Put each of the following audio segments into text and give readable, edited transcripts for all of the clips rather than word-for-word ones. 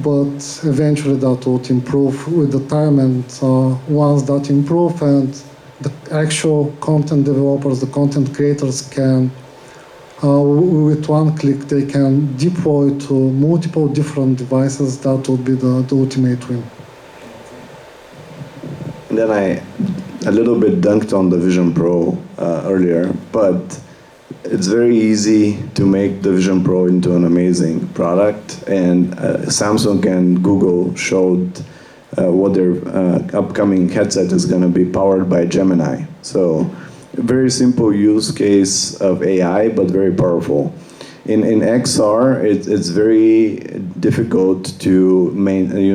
but eventually that would improve with the time, and once that improve and the actual content developers, the content creators can, with one click, they can deploy to multiple different devices, that would be the ultimate win. And then I a little bit dunked on the Vision Pro earlier, but it's very easy to make the Vision Pro into an amazing product, and Samsung and Google showed what their upcoming headset is going to be powered by Gemini. So a very simple use case of AI, but very powerful. In XR, it's very difficult to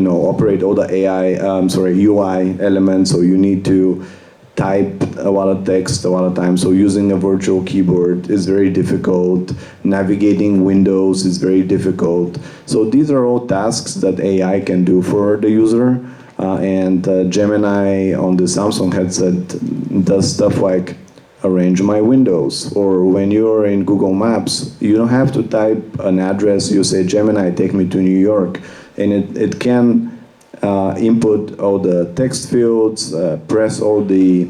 operate all the UI elements, so you need to type a lot of text a lot of times, so using a virtual keyboard is very difficult. Navigating windows is very difficult. So these are all tasks that AI can do for the user, and Gemini on the Samsung headset does stuff like arrange my windows, or when you're in Google Maps, you don't have to type an address, you say, Gemini, take me to New York, and it can input all the text fields, press all the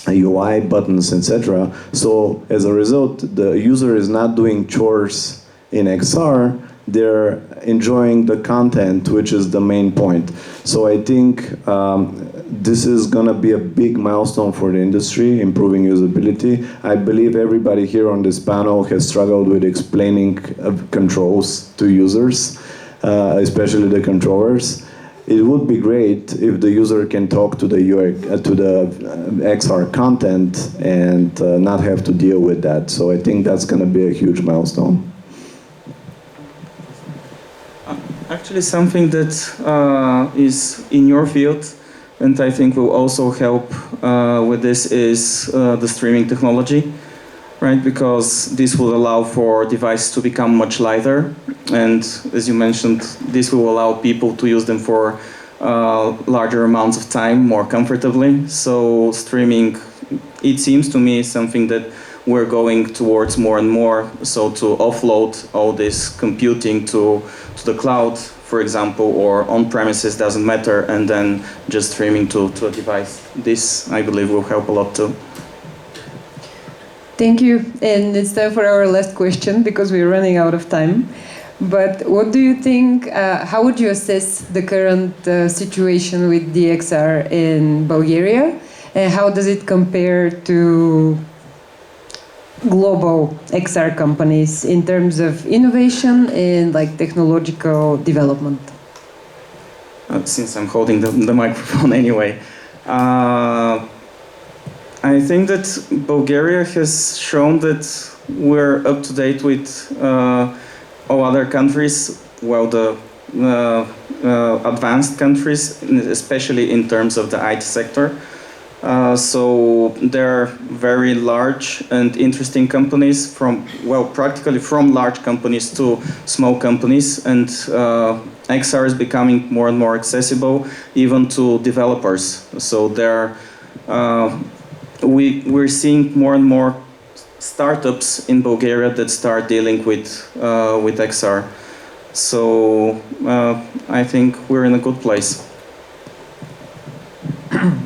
UI buttons, etc. So as a result, the user is not doing chores in XR, they're enjoying the content, which is the main point. So I think this is going to be a big milestone for the industry, improving usability. I believe everybody here on this panel has struggled with explaining controls to users, especially the controllers. It would be great if the user can talk to the XR content and not have to deal with that. So I think that's going to be a huge milestone. Actually, something that is in your field, and I think will also help with this, is the streaming technology, right? Because this will allow for devices to become much lighter, and as you mentioned, this will allow people to use them for larger amounts of time more comfortably. So streaming, it seems to me, is something that we're going towards more and more. So to offload all this computing to the cloud, for example, or on premises, doesn't matter, and then just streaming to a device. This, I believe, will help a lot too. Thank you. And it's time for our last question, because we're running out of time. But what do you think, how would you assess the current situation with DXR in Bulgaria? And how does it compare to global XR companies in terms of innovation and like technological development? Since I'm holding the microphone anyway, I think that Bulgaria has shown that we're up to date with all other countries, well, the advanced countries, especially in terms of the IT sector. So they're very large and interesting companies, from, well, practically from large companies to small companies, and XR is becoming more and more accessible even to developers. So we're seeing more and more startups in Bulgaria that start dealing with XR. So I think we're in a good place.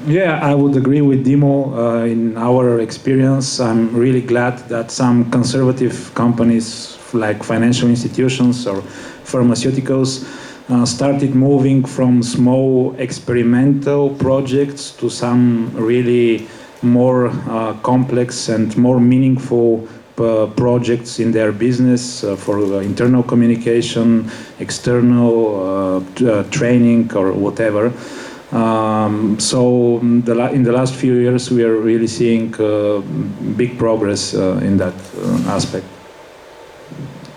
Yeah, I would agree with Dimo. In our experience, I'm really glad that some conservative companies like financial institutions or pharmaceuticals started moving from small experimental projects to some really more complex and more meaningful projects in their business for internal communication, external training, or whatever. So in the last few years, we are really seeing big progress in that aspect.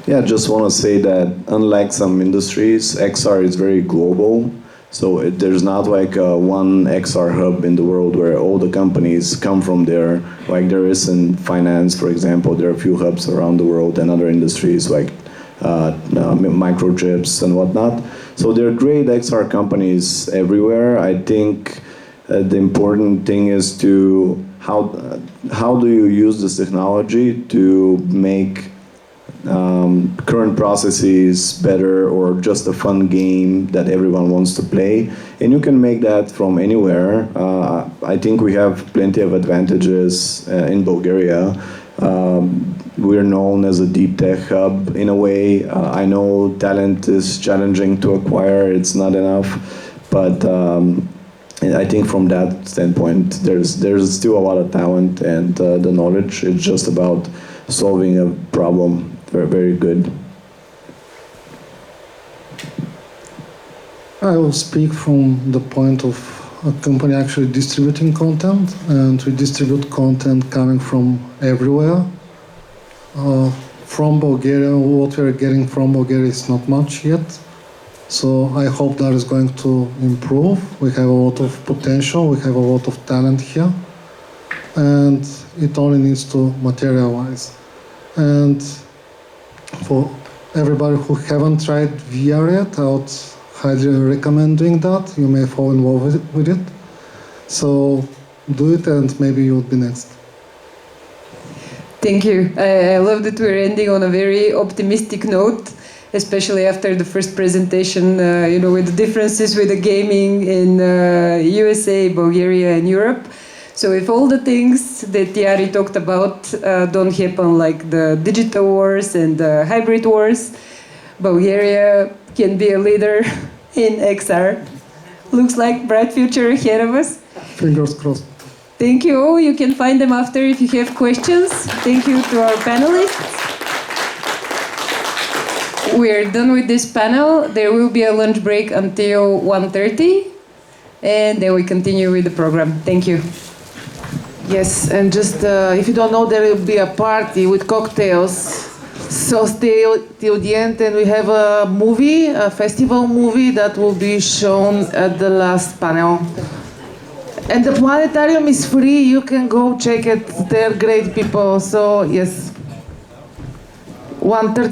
Yeah, I just want to say that unlike some industries, XR is very global. So there's not like one XR hub in the world where all the companies come from there. Like there is in finance, for example, there are a few hubs around the world, and other industries like microchips and whatnot. So there are great XR companies everywhere. I think the important thing is to how do you use this technology to make current processes better, or just a fun game that everyone wants to play. And you can make that from anywhere. I think we have plenty of advantages in Bulgaria. We're known as a deep tech hub in a way. I know talent is challenging to acquire, it's not enough, but I think from that standpoint, there's still a lot of talent and the knowledge. It's just about solving a problem. Very, very good. I will speak from the point of a company actually distributing content, and we distribute content coming from everywhere. From Bulgaria, what we are getting from Bulgaria is not much yet. So I hope that is going to improve. We have a lot of potential, we have a lot of talent here, and it only needs to materialize. And for everybody who haven't tried VR yet, I would highly recommend doing that. You may fall in love with it. So do it, and maybe you'll be next. Thank you. I love that we're ending on a very optimistic note, especially after the first presentation, with the differences with the gaming in USA, Bulgaria, and Europe. So if all the things that Yari talked about don't happen, like the digital wars and the hybrid wars, Bulgaria can be a leader in XR. Looks like bright future ahead of us. Fingers crossed. Thank you all. You can find them after if you have questions. Thank you to our panelists. We're done with this panel. There will be a lunch break until 1:30, and then we continue with the program. Thank you. Yes, and just if you don't know, there will be a party with cocktails. So stay till the end, and we have a movie, a festival movie that will be shown at the last panel. And the planetarium is free. You can go check it. They're great people. So yes, 1:30.